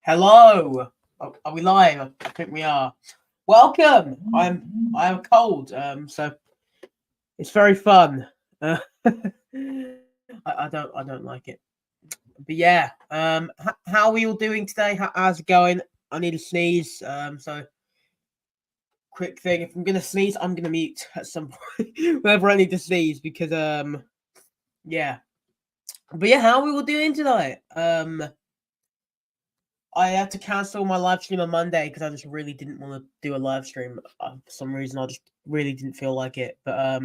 Hello. Are we live? I think we are. Welcome. I'm cold. So it's very fun. I don't like it. But yeah. How are we all doing today? How's it going? I need to sneeze. So quick thing. If I'm gonna sneeze, I'm gonna mute at some point whenever I need to sneeze because yeah. But yeah, how are we all doing tonight? I had to cancel my live stream on Monday because I just really didn't want to do a live stream. For some reason, I just really didn't feel like it. But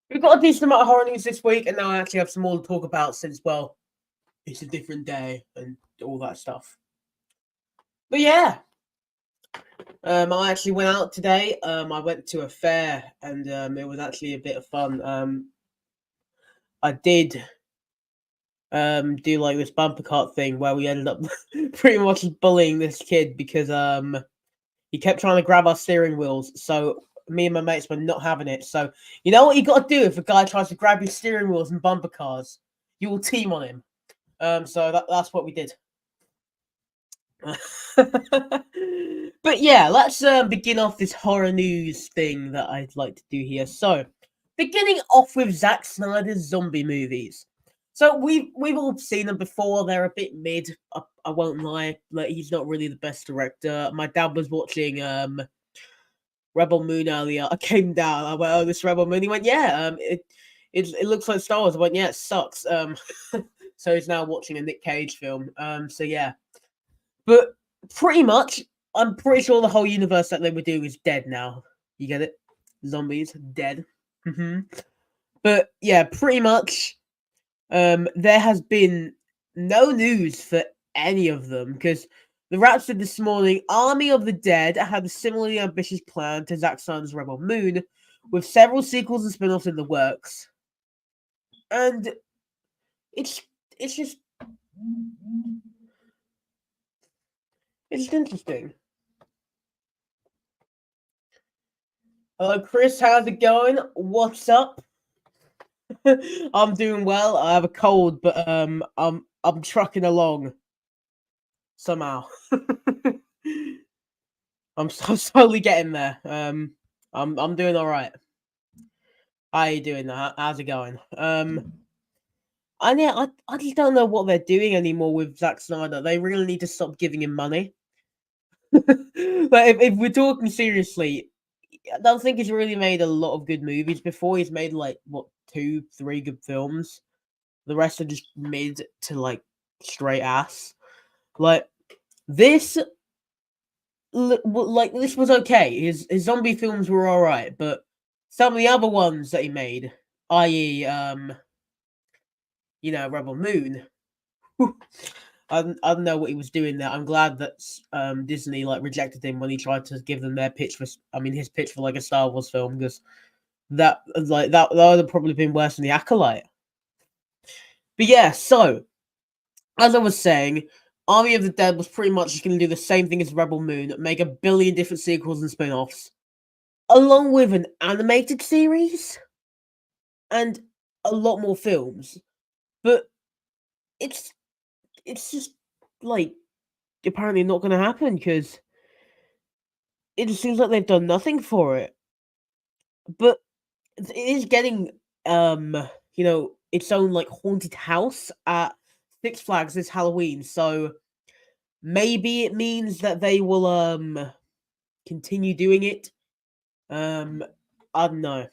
we've got a decent amount of horror news this week, and now I actually have some more to talk about since, well, it's a different day and all that stuff. But yeah, I actually went out today. I went to a fair, and it was actually a bit of fun. I did do like this bumper cart thing where we ended up pretty much bullying this kid because he kept trying to grab our steering wheels, so me and my mates were not having it. So you know what you got to do if a guy tries to grab your steering wheels in bumper cars? You will team on him. So that's what we did. But yeah, let's begin off this horror news thing that I'd like to do here. So, beginning off with Zack Snyder's zombie movies. So we've all seen them before. They're a bit mid. I won't lie. Like he's not really the best director. My dad was watching Rebel Moon earlier. I came down. I went, "Oh, this Rebel Moon." He went, "Yeah, it looks like Star Wars." I went, "Yeah, it sucks." So he's now watching a Nick Cage film. So yeah, but pretty much, I'm pretty sure the whole universe that they were doing is dead now. You get it? Zombies dead. But yeah, pretty much. There has been no news for any of them because the Wrap said this morning Army of the Dead had a similarly ambitious plan to Zack Snyder's Rebel Moon, with several sequels and spin offs in the works. And it's just interesting. Hello, Chris. How's it going? What's up? I'm doing well. I have a cold, but I'm trucking along somehow. I'm so slowly getting there. I'm doing all right. How you doing? How's it going? I just don't know what they're doing anymore with Zack Snyder. They really need to stop giving him money. But if we're talking seriously, I don't think he's really made a lot of good movies before. He's made like what 2, 3 good films. The rest are just mid to like straight ass. Like this, like this was okay. His zombie films were all right, but some of the other ones that he made, i.e., Rebel Moon. I don't know what he was doing there. I'm glad that Disney like rejected him when he tried to give them their pitch for. I mean, his pitch for like a Star Wars film because that would have probably been worse than the Acolyte. But yeah, so as I was saying, Army of the Dead was pretty much just going to do the same thing as Rebel Moon, make a billion different sequels and spin-offs, along with an animated series and a lot more films. But it's just like apparently not going to happen because it just seems like they've done nothing for it. But it is getting its own like haunted house at Six Flags this Halloween, so maybe it means that they will continue doing it. I don't know.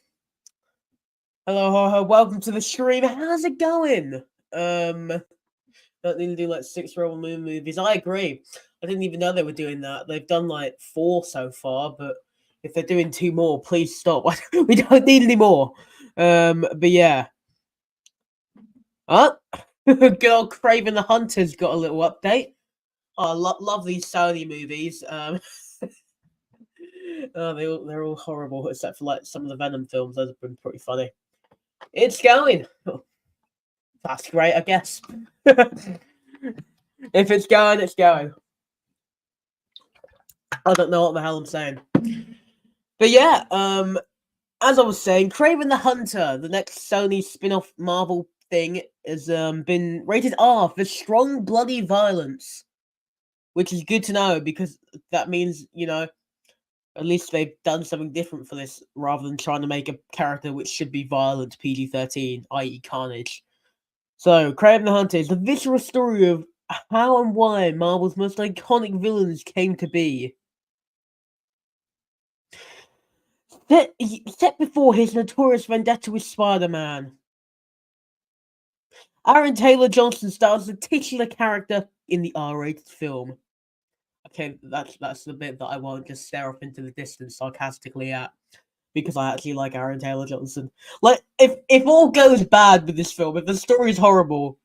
Hello, ho, welcome to the stream. How's it going? Don't need to do like 6 Rebel Moon movies. I agree. I didn't even know they were doing that. They've done like 4 so far, but if they're doing 2 more, please stop. We don't need any more. But yeah. Good old Craven the Hunter's got a little update. Oh, love these Sony movies. They're all horrible except for like some of the Venom films. Those have been pretty funny. It's going. That's great, I guess. If it's going, it's going. I don't know what the hell I'm saying. But yeah, as I was saying, Craven the Hunter, the next Sony spin-off Marvel thing, has been rated R for strong bloody violence. which is good to know because that means, at least they've done something different for this rather than trying to make a character which should be violent PG-13, i.e. Carnage. So, Kraven the Hunter is the visceral story of how and why Marvel's most iconic villains came to be. Set before his notorious vendetta with Spider-Man, Aaron Taylor Johnson stars the titular character in the R-rated film. Okay, that's the bit that I won't just stare off into the distance sarcastically at, because I actually like Aaron Taylor Johnson. Like, if all goes bad with this film, if the story is horrible,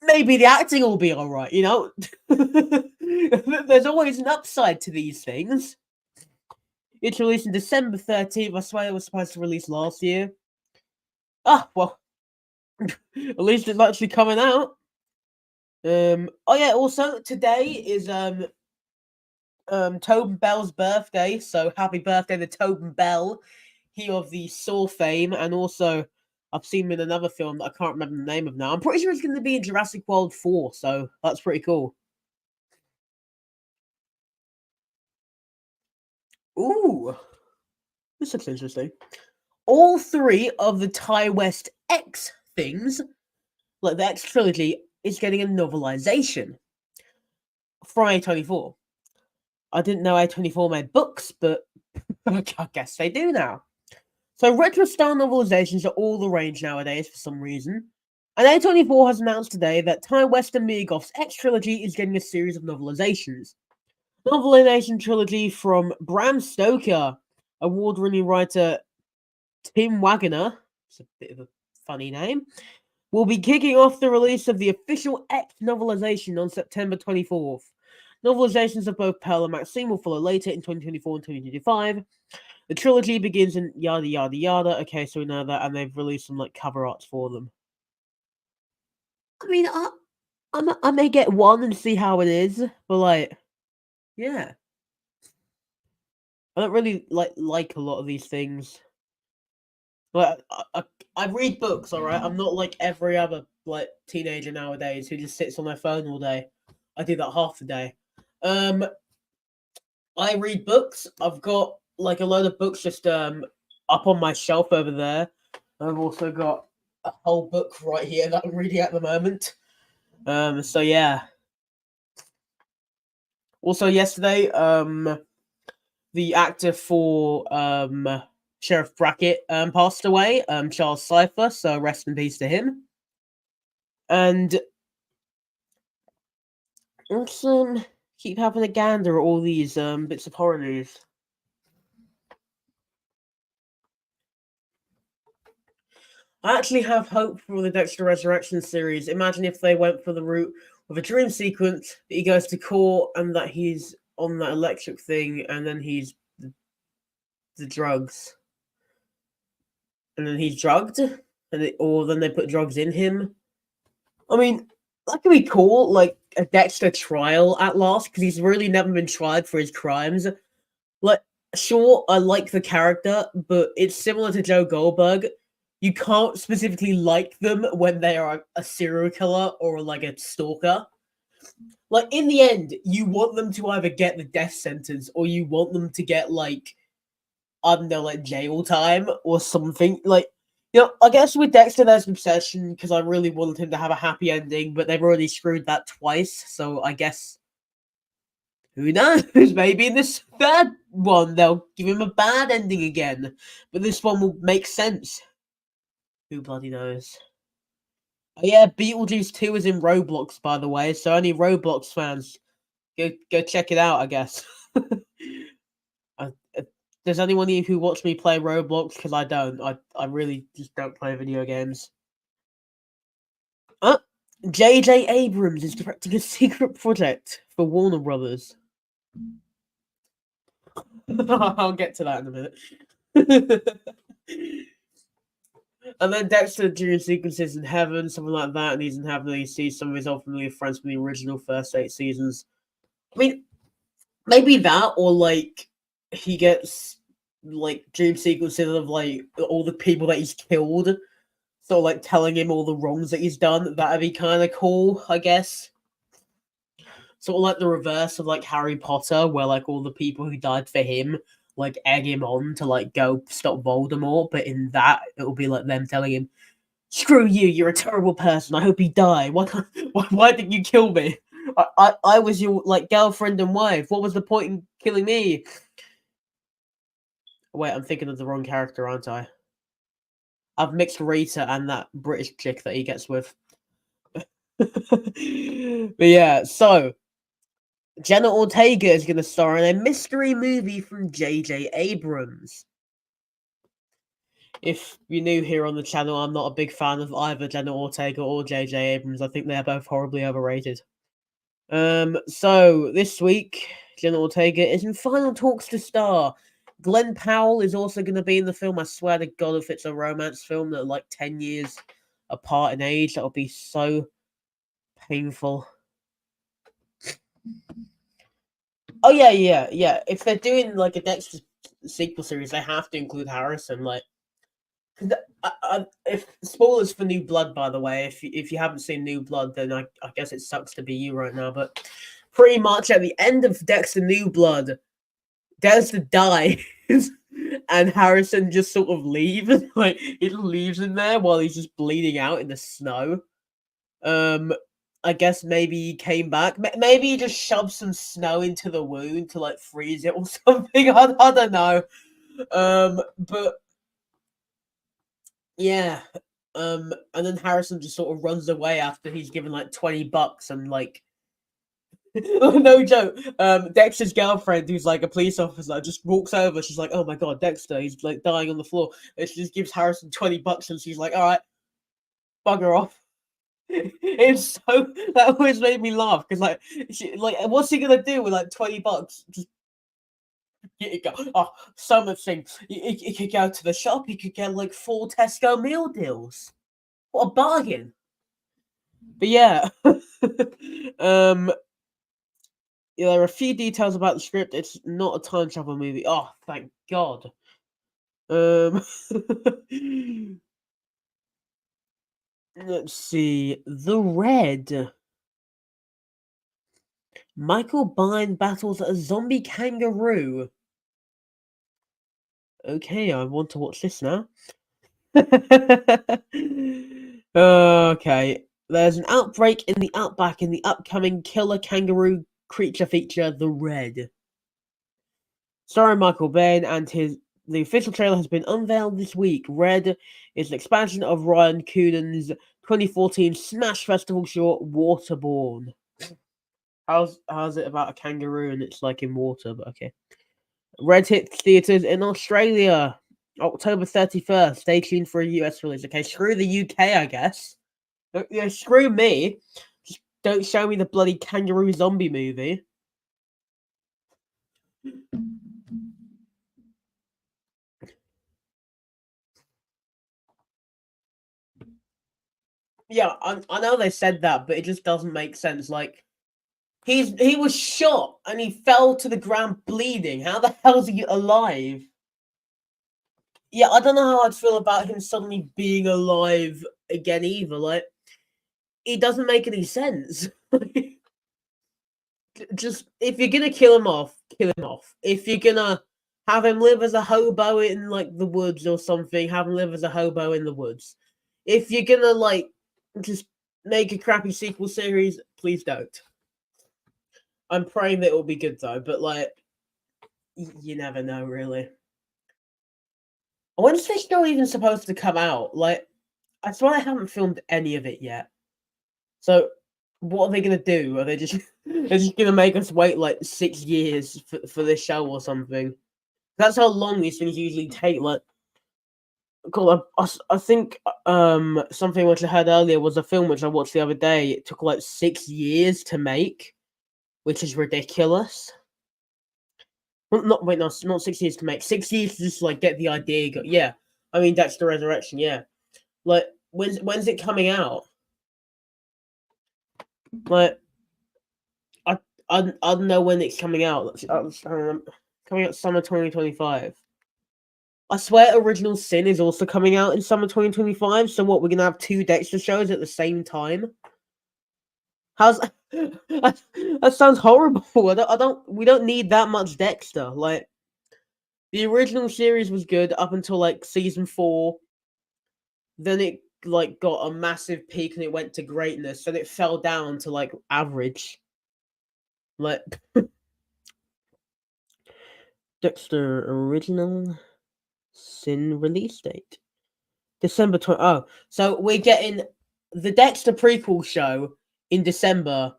maybe the acting will be alright, There's always an upside to these things. It's released on December 13th. I swear it was supposed to release last year. Ah, well, at least it's actually coming out. Oh yeah, also today is Tobin Bell's birthday, so happy birthday to Tobin Bell, he of the Saw fame, and also I've seen him in another film that I can't remember the name of now. I'm pretty sure he's going to be in Jurassic World 4, so that's pretty cool. Ooh, this looks interesting. All three of the Ti West X things, like the X trilogy, is getting a novelization from A24. I didn't know A24 made books, but I guess they do now. So retro-style novelizations are all the rage nowadays for some reason. And A24 has announced today that Ti West and Mia Goth's X trilogy is getting a series of novelizations. Novelization trilogy from Bram Stoker, award-winning writer Tim Wagner, it's a bit of a funny name, will be kicking off the release of the official X novelization on September 24th. Novelizations of both Pearl and Maxine will follow later in 2024 and 2025. The trilogy begins in yada yada yada. Okay, so we know that, and they've released some cover arts for them. I mean, I may get one and see how it is, but yeah, I don't really like a lot of these things. I read books, all right. I'm not like every other teenager nowadays who just sits on their phone all day. I do that half the day. I read books. I've got a load of books just up on my shelf over there. I've also got a whole book right here that I'm reading at the moment. So yeah. Also yesterday, the actor for Sheriff Brackett passed away, Charles Cypher, so rest in peace to him. And let's keep having a gander at all these bits of horror news. I actually have hope for the Dexter Resurrection series. Imagine if they went for the route of a dream sequence that he goes to court and that he's on that electric thing and then he's the drugs. And then he's drugged, or then they put drugs in him. I mean, that could be cool, like a Dexter trial at last, because he's really never been tried for his crimes. Sure, I like the character, but it's similar to Joe Goldberg. You can't specifically like them when they are a serial killer or a stalker. In the end, you want them to either get the death sentence or you want them to get I don't know, jail time or something. I guess with Dexter there's an obsession because I really wanted him to have a happy ending, but they've already screwed that twice, so I guess who knows? Maybe in this third one they'll give him a bad ending again, but this one will make sense. Who bloody knows? Oh, yeah, Beetlejuice 2 is in Roblox, by the way, so any Roblox fans, go check it out, I guess. Does anyone who watched me play Roblox? Because I don't. I really just don't play video games. J.J. Abrams is directing a secret project for Warner Brothers. I'll get to that in a minute. And then Dexter during sequences in heaven, something like that, and he's in heaven and he sees some of his old familiar friends from the original first 8 seasons. I mean, maybe that, or he gets dream sequences of all the people that he's killed, so telling him all the wrongs that he's done. That'd be kind of cool, I guess. sort of like the reverse of like Harry Potter, where like all the people who died for him like egg him on to like go stop Voldemort. But in that, it'll be like them telling him, "Screw you! You're a terrible person. I hope you die. Why didn't you kill me? I was your like girlfriend and wife. What was the point in killing me?" Wait, I'm thinking of the wrong character, aren't I? I've mixed Rita and that British chick that he gets with. But yeah, so Jenna Ortega is going to star in a mystery movie from J.J. Abrams. If you're new here on the channel, I'm not a big fan of either Jenna Ortega or J.J. Abrams. I think they're both horribly overrated. So this week, Jenna Ortega is in final talks to star. Glenn Powell is also going to be in the film. I swear to God, if it's a romance film that are like 10 years apart in age, that'll be so painful. Oh yeah. If they're doing like a next sequel series, they have to include Harrison. Like, if spoilers for New Blood, by the way, if you haven't seen New Blood, then I guess it sucks to be you right now. But pretty much at the end of Dexter New Blood, Dexter dies, and Harrison just sort of leaves. Like he leaves him there while he's just bleeding out in the snow. I guess maybe he came back. Maybe he just shoved some snow into the wound to like freeze it or something. I don't know. But yeah. And then Harrison just sort of runs away after he's given like $20 and like no joke. Dexter's girlfriend, who's like a police officer, just walks over. She's like, "Oh my god, Dexter, he's like dying on the floor." And she just gives Harrison $20 and she's like, "All right, bugger off." It's so that always made me laugh because what's he gonna do with like $20? Just get it go. Oh, so much thing. He could go to the shop. He could get like 4 Tesco meal deals. What a bargain! But yeah, yeah, there are a few details about the script. It's not a time travel movie. Oh, thank God. Let's see. The Red. Michael Biehn battles a zombie kangaroo. Okay, I want to watch this now. Okay. There's an outbreak in the outback in the upcoming killer kangaroo creature feature, The Red. Starring Michael Biehn and the official trailer has been unveiled this week. Red is an expansion of Ryan Coonan's 2014 Smash Festival short, Waterborne. How's it about a kangaroo and it's like in water, but okay. Red hits theaters in Australia, October 31st. Stay tuned for a US release. Okay, screw the UK, I guess. Yeah, screw me. Just don't show me the bloody kangaroo zombie movie. Yeah, I know they said that, but it just doesn't make sense. Like, he was shot and he fell to the ground bleeding. How the hell is he alive? Yeah, I don't know how I'd feel about him suddenly being alive again either. Like, it doesn't make any sense. Just if you're gonna kill him off, kill him off. If you're gonna have him live as a hobo in like the woods or something, have him live as a hobo in the woods. If you're gonna like just make a crappy sequel series, please don't. I'm praying that it will be good though, but like you never know really. When's this show even supposed to come out? Like, I swear I haven't filmed any of it yet. So what are they gonna do? Are they just they're just gonna make us wait like 6 years for this show or something? That's how long these things usually take. Like, cool. I think something which I heard earlier was a film which I watched the other day. It took like 6 years to make, which is ridiculous. Well, not 6 years to make. 6 years to just like get the idea. Yeah, I mean Dexter Resurrection. Yeah, like when's it coming out? Like, I don't know when it's coming out. Coming out summer 2025. I swear Original Sin is also coming out in summer 2025. So what, we're gonna have 2 Dexter shows at the same time? How's that sounds horrible. We don't need that much Dexter. Like the original series was good up until like season 4. Then it like got a massive peak and it went to greatness. Then it fell down to like average. Like Dexter original sin release date December 20. Oh, so we're getting the Dexter prequel show in December,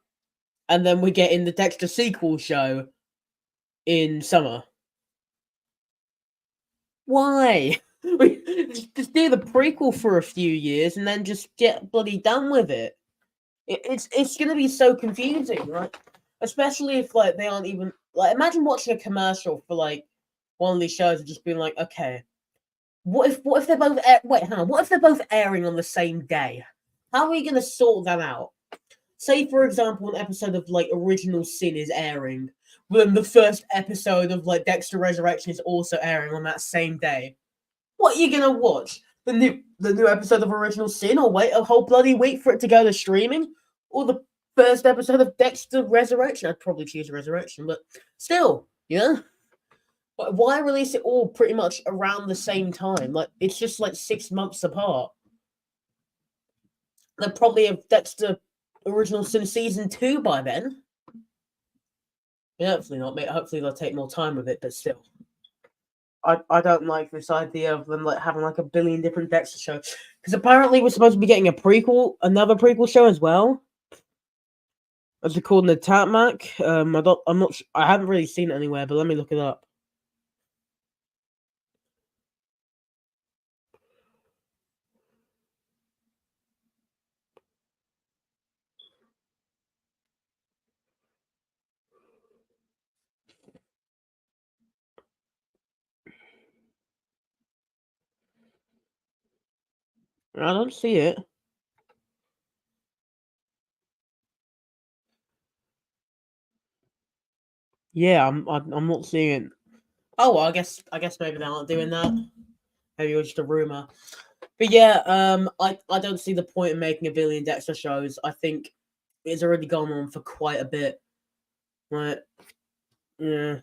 and then we're getting the Dexter sequel show in summer. Why? Just do the prequel for a few years and then just get bloody done with it. It's gonna be so confusing, right? Especially if like they aren't even like. Imagine watching a commercial for like one of these shows and just being like, okay, what if they're both wait, hang on, what if they're both airing on the same day? How are we gonna sort that out? Say for example, an episode of like Original Sin is airing, when the first episode of like Dexter Resurrection is also airing on that same day. What are you gonna watch? The new episode of Original Sin, or wait a whole bloody week for it to go to streaming, or the first episode of Dexter Resurrection? I'd probably choose Resurrection, but still, you know. Why release it all pretty much around the same time? Like it's just like 6 months apart. They'll probably have Dexter Original Sin season 2 by then. Yeah, hopefully not. Mate. Hopefully they'll take more time with it, but still. I don't like this idea of them like having like a billion different Dexter shows, because apparently we're supposed to be getting another prequel show as well. As it called, the Tatmac. I'm not. I haven't really seen it anywhere, but let me look it up. I don't see it. Yeah, I'm not seeing it. Oh, well, I guess maybe they're not doing that. Maybe it was just a rumor. But yeah, I don't see the point in making a billion Dexter shows. I think it's already gone on for quite a bit. Right? Yeah.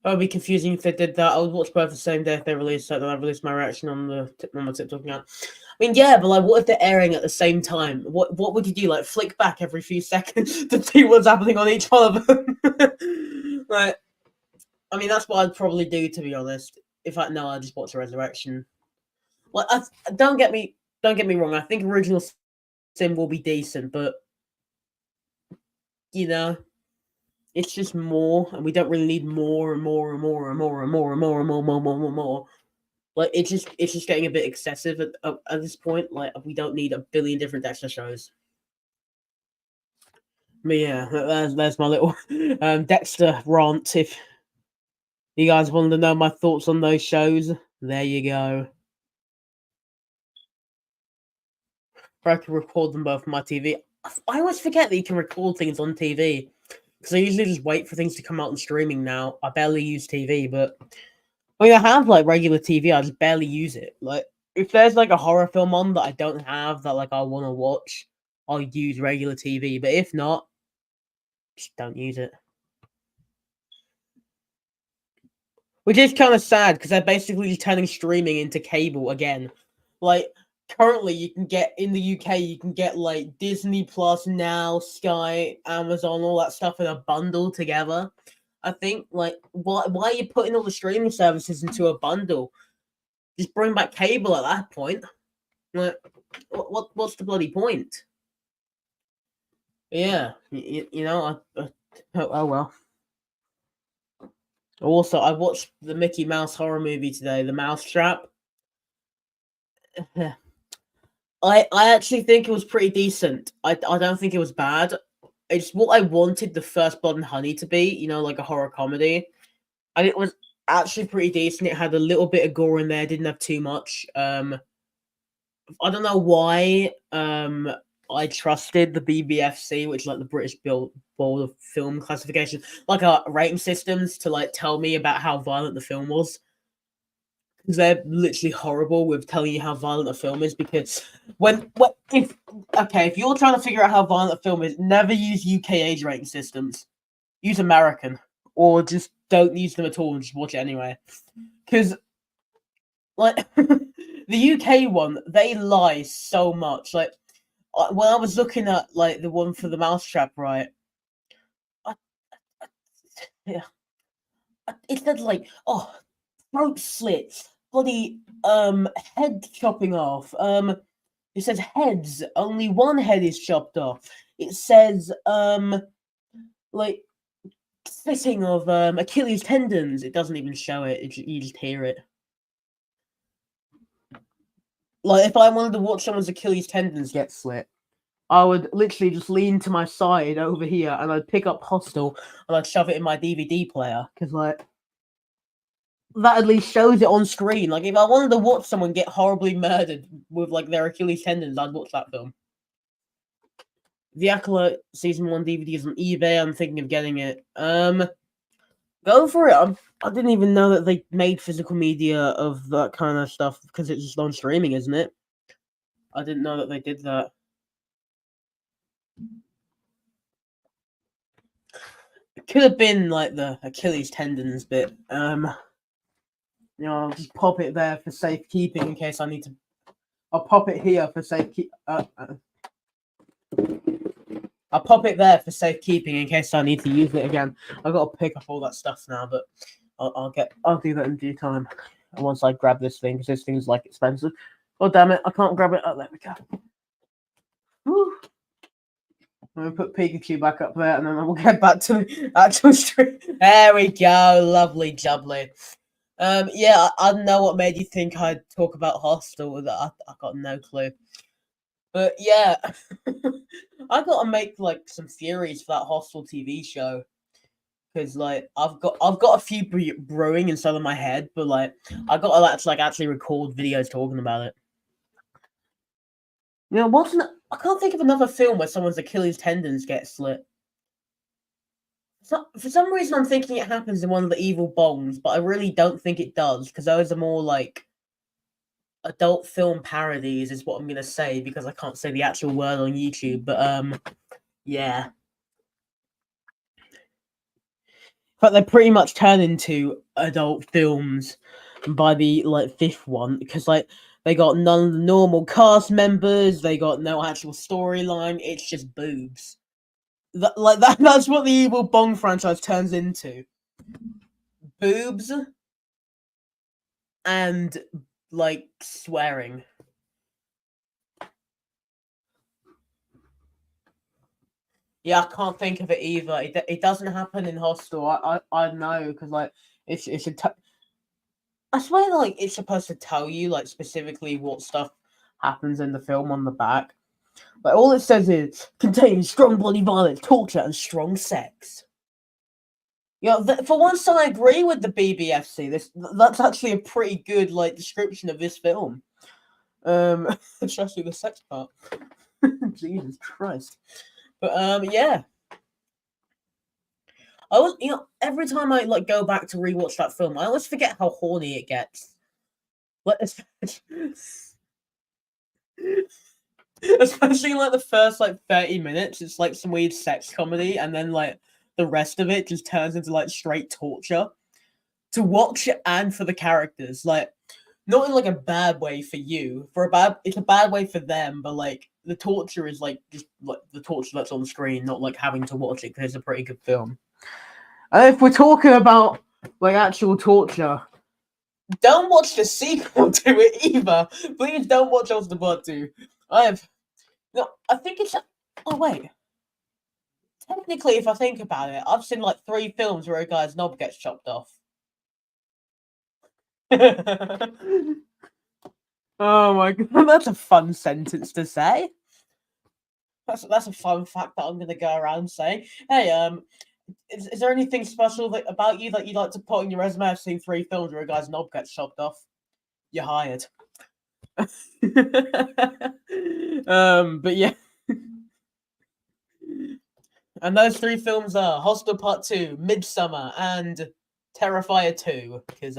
That would be confusing if they did that. I would watch both the same day if they released it, then I released my reaction on my TikTok account. I mean, yeah, but like, what if they're airing at the same time? What would you do? Like, flick back every few seconds to see what's happening on each one of them? Like, I mean, that's what I'd probably do, to be honest. In fact, no, I'd just watch Resurrection. Like, don't get me wrong. I think Original Sin will be decent, but you know, it's just more, and we don't really need more and more and more and more and more and more and more and more and more and more. Like it's just getting a bit excessive at this point. Like we don't need a billion different Dexter shows. But yeah, there's my little Dexter rant. If you guys wanted to know my thoughts on those shows, there you go. If I can record them both on my TV. I always forget that you can record things on TV, because I usually just wait for things to come out on streaming now. I barely use TV, but I mean, I have like regular TV. I just barely use it. Like, if there's like a horror film on that I don't have that like I want to watch, I'll use regular TV. But if not, just don't use it. Which is kind of sad, because they're basically just turning streaming into cable again. Like, currently, you can get in the UK, you can get like Disney Plus, Now, Sky, Amazon, all that stuff in a bundle together. I think like why are you putting all the streaming services into a bundle? Just bring back cable at that point. Like, what's the bloody point? Yeah, you know, oh well. Also, I watched the Mickey Mouse horror movie today, The Mousetrap. I actually think it was pretty decent. I don't think it was bad. It's what I wanted the First Blood and Honey to be, you know, like a horror comedy. And it was actually pretty decent. It had a little bit of gore in there, didn't have too much. I don't know why I trusted the BBFC, which is like the British Board of Film Classification, like rating systems to like tell me about how violent the film was. because they're literally horrible with telling you how violent a film is. Because if you're trying to figure out how violent a film is, never use UK age rating systems. Use American, or just don't use them at all and just watch it anyway. Because like the UK one, they lie so much. Like when I was looking at like the one for the Mousetrap, right? Yeah, it said like, oh, throat slits, bloody head chopping off. It says heads. Only one head is chopped off. It says like splitting of Achilles tendons. It doesn't even show it. You just hear it. Like if I wanted to watch someone's Achilles tendons get slit, I would literally just lean to my side over here and I'd pick up Hostel and I'd shove it in my DVD player because like that at least shows it on screen. Like if I wanted to watch someone get horribly murdered with like their Achilles tendons, I'd watch that film. The Acolyte season 1 DVD is on eBay. I'm thinking of getting it. Go for it. I didn't even know that they made physical media of that kind of stuff because it's just on streaming, isn't it? I didn't know that they did that. It could have been like the Achilles tendons bit. I'll just pop it there for safekeeping in case I need to. I'll pop it here for safekeeping. I'll pop it there for safekeeping in case I need to use it again. I've got to pick up all that stuff now, but I'll do that in due time. And once I grab this thing, because this thing's like expensive. Oh damn it! I can't grab it. Oh, there we go. Whew. I'm gonna put Pikachu back up there, and then we'll get back to the actual stream. There we go. Lovely jubbly. Yeah, I don't know what made you think I'd talk about Hostel. I got no clue. But yeah, I gotta make like some theories for that Hostel TV show because like I've got a few brewing inside of my head, but like I gotta actually record videos talking about it. You know, I can't think of another film where someone's Achilles tendons get slit. So, for some reason, I'm thinking it happens in one of the evil bongs, but I really don't think it does because those are more like adult film parodies, is what I'm gonna say because I can't say the actual word on YouTube. But yeah, but they pretty much turn into adult films by the like fifth one because like they got none of the normal cast members, they got no actual storyline. It's just boobs. That's what the evil Bong franchise turns into. Boobs and like swearing. Yeah, I can't think of it either. It doesn't happen in Hostel. I know because like it's a. I swear like it's supposed to tell you like specifically what stuff happens in the film on the back. But all it says is contains strong bloody violence, torture, and strong sex. For once, I agree with the BBFC. That's actually a pretty good like description of this film. Especially the sex part. Jesus Christ. But yeah. Every time I like go back to rewatch that film, I always forget how horny it gets. Like, especially like the first like 30 minutes, it's like some weird sex comedy, and then like the rest of it just turns into like straight torture to watch and for the characters. Like, not in like a bad way for you. It's a bad way for them, but like the torture is like just like the torture that's on screen, not like having to watch it because it's a pretty good film. And if we're talking about like actual torture, don't watch the sequel to it either. Please don't watch Oz the Blood 2. I think it's. Oh wait. Technically, if I think about it, I've seen like 3 films where a guy's knob gets chopped off. Oh my god, that's a fun sentence to say. That's a fun fact that I'm gonna go around saying. Hey, is there anything special about you that you'd like to put on your resume? I've seen 3 films where a guy's knob gets chopped off. You're hired. But yeah. And those 3 films are Hostel Part 2, Midsummer, and Terrifier 2. Because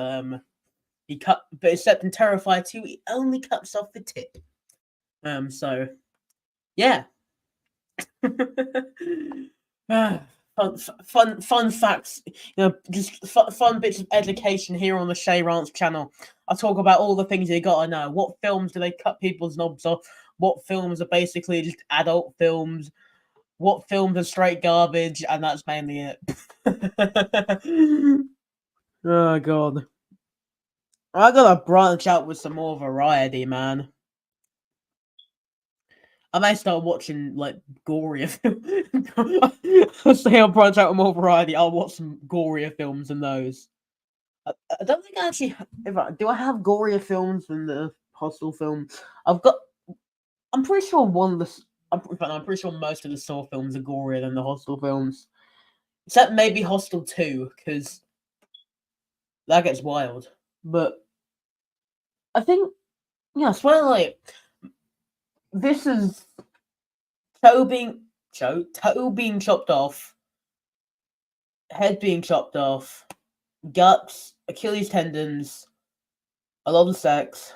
But except in Terrifier 2, he only cuts off the tip. So yeah. Fun facts, just fun bits of education here on the Shay Ranch channel. I talk about all the things you gotta know. What films do they cut people's knobs off? What films are basically just adult films? What films are straight garbage? And that's mainly it. Oh god, I gotta branch out with some more variety, man. I may start watching like gorier films. I'll say I'll branch out with more variety. I'll watch some gorier films than those. I don't think I actually. Do I have gorier films than the Hostel film? I've got. I'm pretty sure one of the. I'm pretty sure most of the Saw films are gorier than the Hostel films, except maybe Hostel 2, because that gets wild. But I think, yeah, I swear, like, this is toe being chopped off, head being chopped off, guts, Achilles tendons, a lot of sex,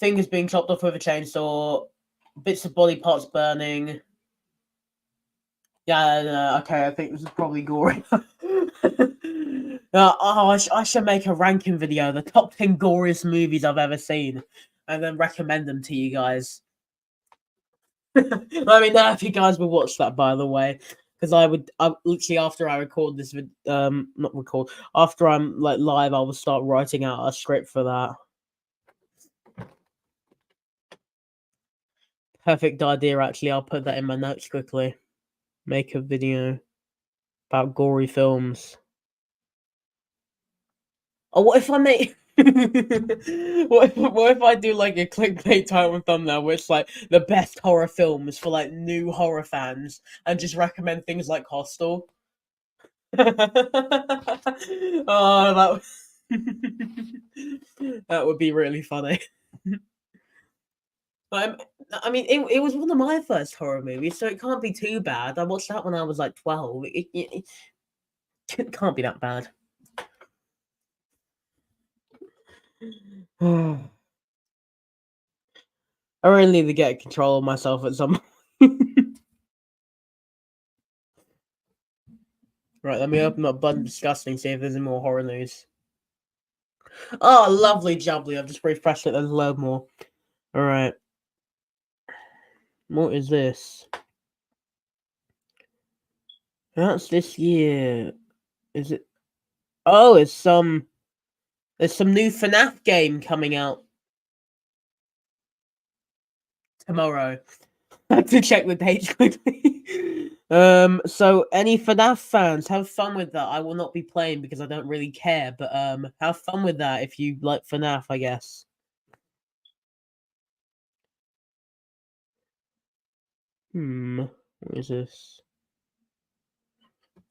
fingers being chopped off with a chainsaw, bits of body parts burning. Yeah, okay, I think this is probably gory. I should make a ranking video, the top 10 goriest movies I've ever seen, and then recommend them to you guys. Let me know if you guys will watch that, by the way, because I literally after I record this, not record, after I'm like live, I will start writing out a script for that. Perfect idea, actually. I'll put that in my notes quickly. Make a video about gory films. Oh, what if I make? what if I do like a clickbait title and thumbnail where it's like the best horror films for like new horror fans, and just recommend things like Hostel? Oh, that would be really funny. But I mean, it was one of my first horror movies, so it can't be too bad. I watched that when I was like 12. It can't be that bad. I really need to get control of myself at some point. Right, let me open up Bud Disgusting, see if there's any more horror news. Oh, lovely jubbly. I've just refreshed it. There's a load more. Alright. What is this? That's this year. Is it? Oh, it's some. There's some new FNAF game coming out tomorrow. I have to check the dates quickly. So any FNAF fans, have fun with that. I will not be playing because I don't really care, but have fun with that if you like FNAF, I guess. What is this?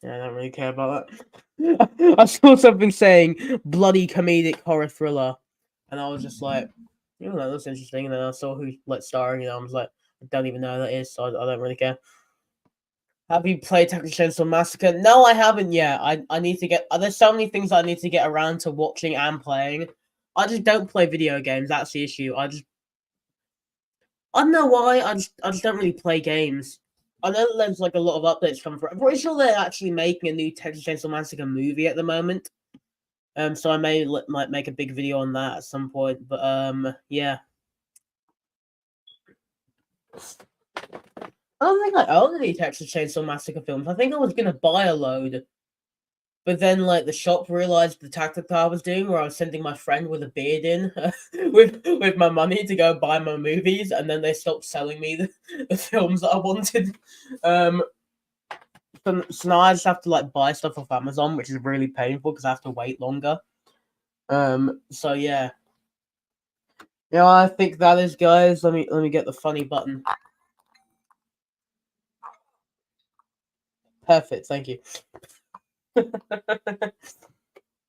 Yeah, I don't really care about that. I saw something saying bloody comedic horror thriller, and I was just like, that looks interesting. And then I saw who like starring, and I was like, I don't even know who that is, so I don't really care. Have you played Texas Chainsaw Massacre? No, I haven't yet. I need to get. There's so many things I need to get around to watching and playing. I just don't play video games. That's the issue. I don't know why. I just don't really play games. I know that there's like a lot of updates coming through. I'm pretty sure they're actually making a new Texas Chainsaw Massacre movie at the moment. So I might make a big video on that at some point. But yeah. I don't think I own any Texas Chainsaw Massacre films. I think I was gonna buy a load, but then like the shop realized the tactic that I was doing, where I was sending my friend with a beard in with my money to go buy my movies, and then they stopped selling me the films that I wanted. So now I just have to like buy stuff off Amazon, which is really painful because I have to wait longer. So yeah. Yeah, I think that is, guys. Let me get the funny button. Perfect, thank you.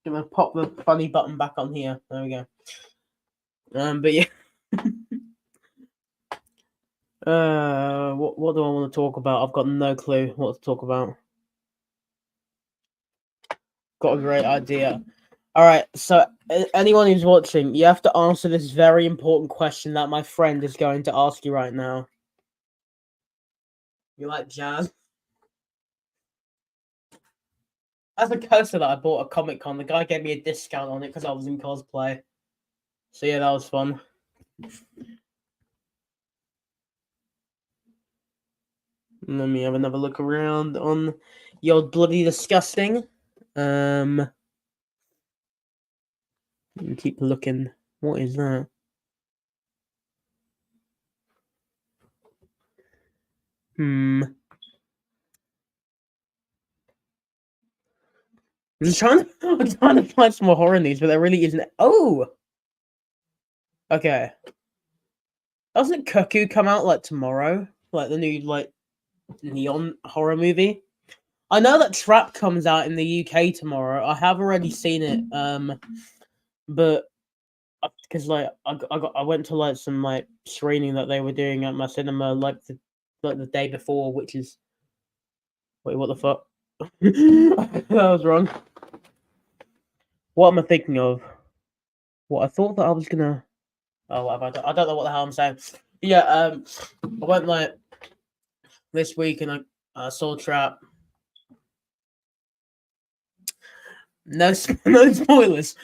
Gonna pop the funny button back on here. There we go. But yeah. What do I want to talk about? I've got no clue what to talk about. Got a great idea. All right, so anyone who's watching, you have to answer this very important question that my friend is going to ask you right now. You like jazz? As a coaster that I bought at Comic Con, the guy gave me a discount on it because I was in cosplay. So yeah, that was fun. Let me have another look around on your bloody disgusting. Keep looking. What is that? I'm just trying to I'm trying to find some more horror news, but there really isn't. Oh, okay. Doesn't Cuckoo come out like tomorrow? Like the new like neon horror movie? I know that Trap comes out in the UK tomorrow. I have already seen it. But because like I went to like some like screening that they were doing at my cinema like the day before, which is wait, what the fuck? That was wrong. What am I thinking of? What I thought that I was gonna. Oh, whatever. I don't know what the hell I'm saying. Yeah, I went like this week and I saw Trap. No, no spoilers.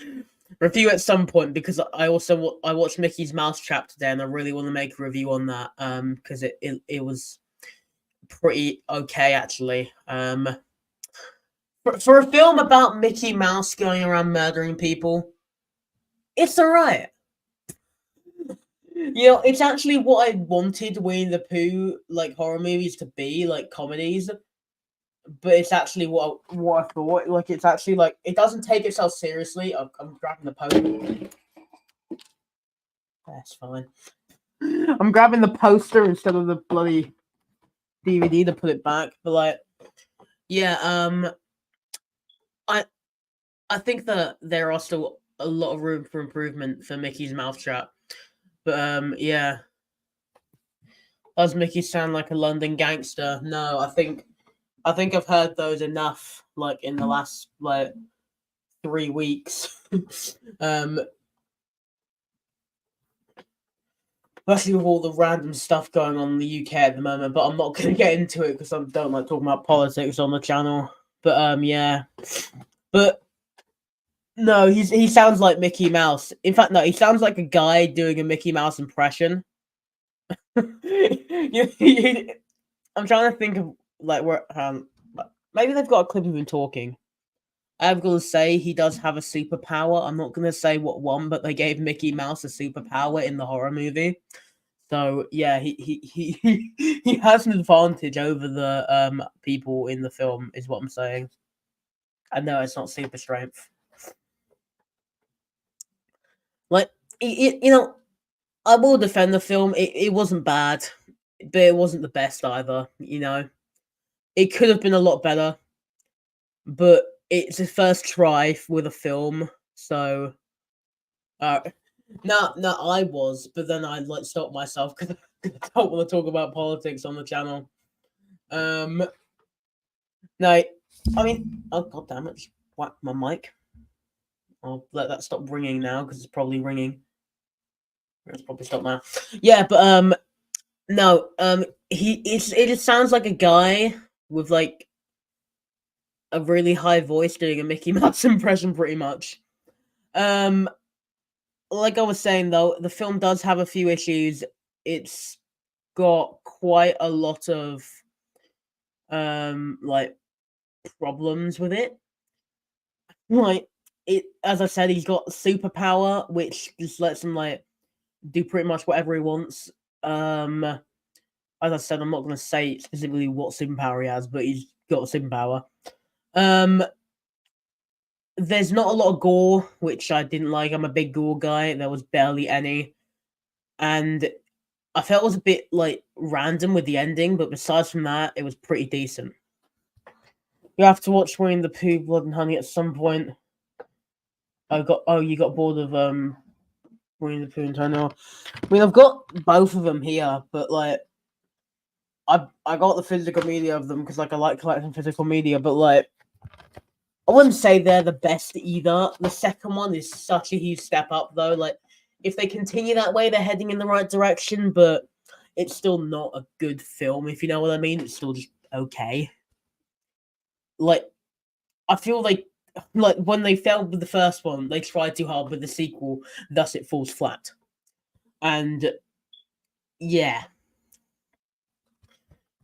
Review at some point because I watched Mickey's Mousetrap today and I really want to make a review on that because it was pretty okay actually. For a film about Mickey Mouse going around murdering people, it's alright. You know, it's actually what I wanted Winnie the Pooh like horror movies to be, like comedies. But it's actually what I thought. Like it's actually like it doesn't take itself seriously. I'm grabbing the poster. That's fine. I'm grabbing the poster instead of the bloody DVD to put it back. But like, yeah, I think that there are still a lot of room for improvement for Mickey's Mousetrap. But yeah. Does Mickey sound like a London gangster? No, I think I've heard those enough, like in the last like 3 weeks. Especially with all the random stuff going on in the UK at the moment, but I'm not gonna get into it because I don't like talking about politics on the channel. But yeah. But no, he sounds like Mickey Mouse. In fact, no, he sounds like a guy doing a Mickey Mouse impression. I'm trying to think of like where maybe they've got a clip of him talking. I'm gonna say he does have a superpower. I'm not gonna say what one, but they gave Mickey Mouse a superpower in the horror movie. So yeah, he has an advantage over the people in the film, is what I'm saying. I know it's not super strength. Like you know, I will defend the film. It wasn't bad, but it wasn't the best either. You know, it could have been a lot better, but it's a first try with a film, so no, I was, but then I like stopped myself because I don't want to talk about politics on the channel. No, I mean, oh god damn it, just whack my mic. I'll let that stop ringing now because it's probably ringing. It's probably stopped now. Yeah, but no, it just sounds like a guy with like a really high voice doing a Mickey Mouse impression, pretty much. Like I was saying though, the film does have a few issues. It's got quite a lot of like problems with it. Like it, as I said, he's got superpower, which just lets him like do pretty much whatever he wants. As I said, I'm not going to say specifically what superpower he has, but he's got a superpower. There's not a lot of gore, which I didn't like. I'm a big gore guy. There was barely any, and I felt it was a bit like random with the ending. But besides from that, it was pretty decent. You have to watch Winnie the Pooh, Blood and Honey at some point. You got bored of Winnie the Pooh and Tony. I mean, I've got both of them here, but like, I got the physical media of them because like I like collecting physical media, but like, I wouldn't say they're the best either. The second one is such a huge step up, though. Like, if they continue that way, they're heading in the right direction, but it's still not a good film, if you know what I mean. It's still just okay. Like, I feel like when they failed with the first one, they tried too hard with the sequel, thus it falls flat. And yeah,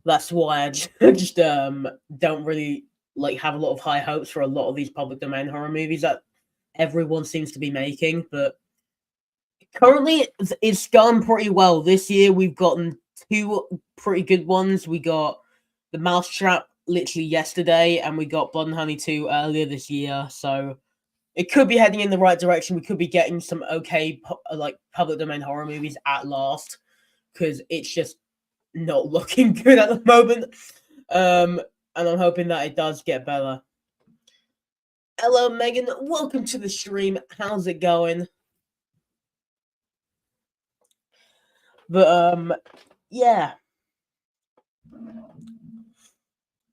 that's why I just don't really like have a lot of high hopes for a lot of these public domain horror movies that everyone seems to be making. But currently, it's gone pretty well this year. We've gotten two pretty good ones. We got The Mousetrap literally yesterday, and we got Blood and Honey 2 earlier this year. So it could be heading in the right direction. We could be getting some okay like public domain horror movies at last, because it's just not looking good at the moment. And I'm hoping that it does get better. Hello, Megan. Welcome to the stream. How's it going? But yeah,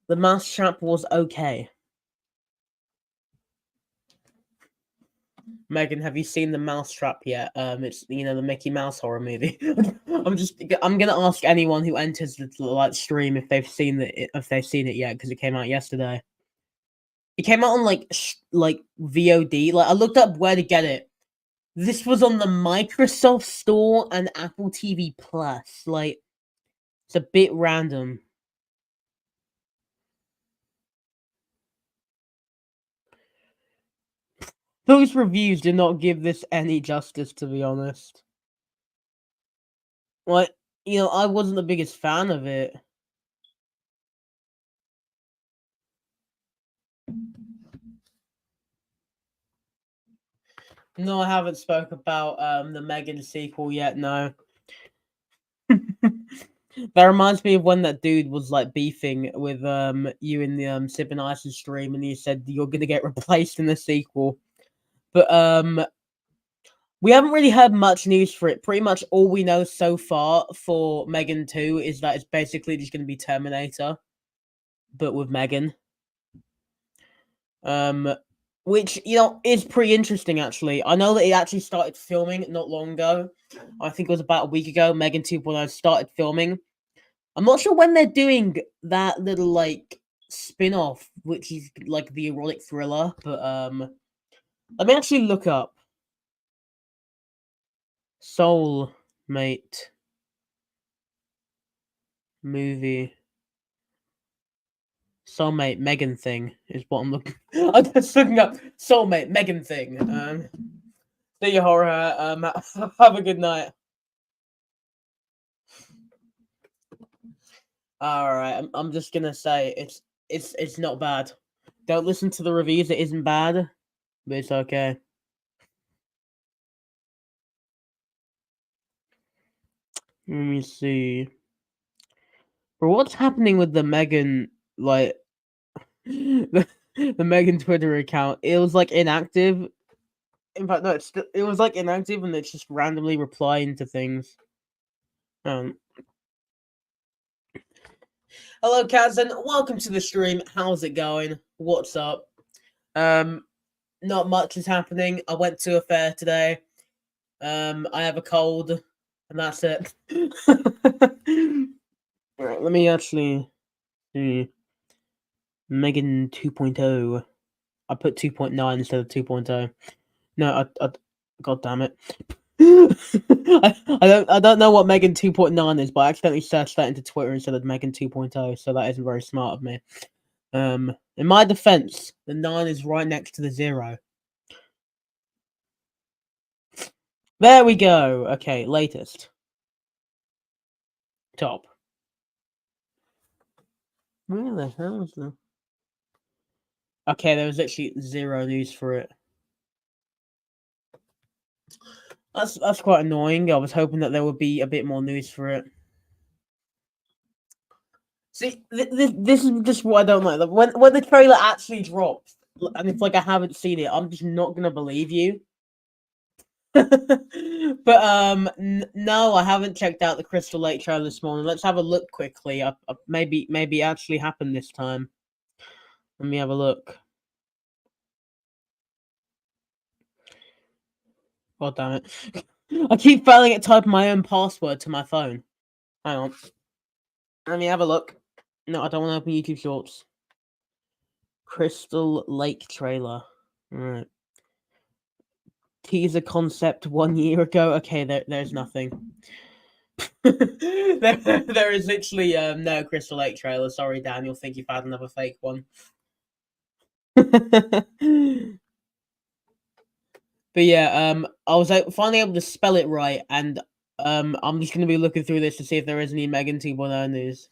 The Mousetrap was okay. Megan, have you seen The Mousetrap yet? It's the Mickey Mouse horror movie. I'm gonna ask anyone who enters the like stream if they've seen it yet, because it came out yesterday. It came out on like VOD. Like, I looked up where to get it. This was on the Microsoft Store and Apple TV Plus. Like, it's a bit random. Those reviews did not give this any justice, to be honest. Like, I wasn't the biggest fan of it. No, I haven't spoke about the Megan sequel yet, no. That reminds me of when that dude was like beefing with you in the Sipping Ice stream, and he said you're gonna get replaced in the sequel. But we haven't really heard much news for it. Pretty much all we know so far for Megan 2 is that it's basically just gonna be Terminator, but with Megan. Which is pretty interesting actually. I know that it actually started filming not long ago. I think it was about a week ago. Megan 2.0 started filming. I'm not sure when they're doing that little like spin-off, which is like the erotic thriller, but let me actually look up Soulmate movie. Soulmate Megan thing is what I'm looking. I'm just looking up Soulmate Megan thing. See you, horror. Have a good night. All right, I'm just gonna say it's not bad. Don't listen to the reviews. It isn't bad, but it's okay. Let me see. Bro, what's happening with the Megan like the Megan Twitter account? It was like inactive. In fact, no, it was like inactive, and it's just randomly replying to things. Hello, Kazan. Welcome to the stream. How's it going? What's up? Not much is happening. I went to a fair today. I have a cold, and that's it. Alright, let me actually see. Megan 2.0. I put 2.9 instead of 2.0. No, I God damn it. I don't know what Megan 2.9 is, but I accidentally searched that into Twitter instead of Megan 2.0, so that isn't very smart of me. In my defense, the 9 is right next to the 0. There we go. Okay, latest. Top. Where the hell is the... Okay, there was actually 0 news for it. That's quite annoying. I was hoping that there would be a bit more news for it. See, this is just what I don't like. Like, when the trailer actually drops, and it's like I haven't seen it, I'm just not gonna believe you. But no, I haven't checked out the Crystal Lake trailer this morning. Let's have a look quickly. Maybe it actually happened this time. Let me have a look. God damn it. I keep failing at typing my own password to my phone. Hang on. Let me have a look. No, I don't want to open YouTube Shorts. Crystal Lake trailer. Alright. Teaser concept 1 year ago. Okay, there's nothing. there is literally no Crystal Lake trailer. Sorry, Dan. You'll think you've had another fake one. But yeah, I was finally able to spell it right, and I'm just gonna be looking through this to see if there is any Megan 2.0 news.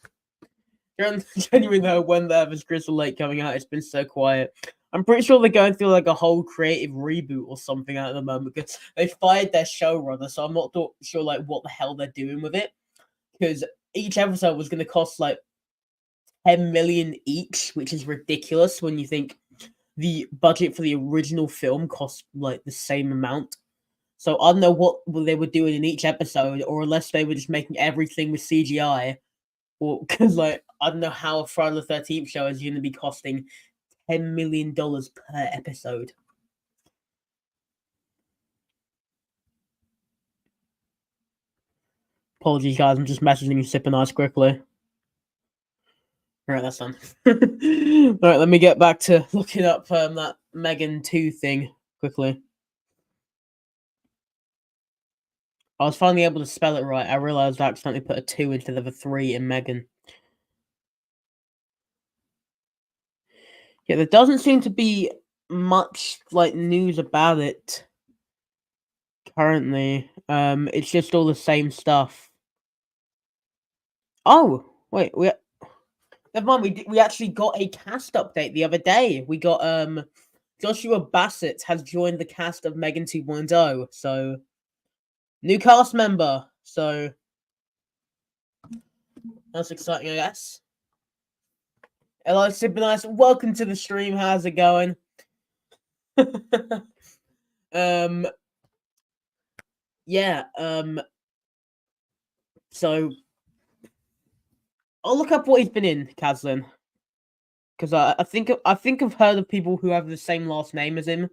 Genuinely though, when there's Crystal Lake coming out, it's been so quiet. I'm pretty sure they're going through like a whole creative reboot or something at the moment because they fired their showrunner, so I'm not sure like what the hell they're doing with it. Because each episode was going to cost like 10 million each, which is ridiculous when you think the budget for the original film cost like the same amount. So I don't know what they were doing in each episode, or unless they were just making everything with CGI, or because like I don't know how a Friday the 13th show is going to be costing $10 million per episode. Apologies, guys. I'm just messaging you, sipping ice quickly. Alright, that's done. Alright, let me get back to looking up that Megan 2 thing quickly. I was finally able to spell it right. I realised I accidentally put a 2 instead of a 3 in Megan. Yeah, there doesn't seem to be much like news about it currently. It's just all the same stuff. Oh, wait, never mind. We actually got a cast update the other day. We got Joshua Bassett has joined the cast of Megan 2.0, so new cast member. So that's exciting, I guess. Hello, super nice. Welcome to the stream. How's it going? Yeah. So I'll look up what he's been in, Kazlin, because I think I've heard of people who have the same last name as him.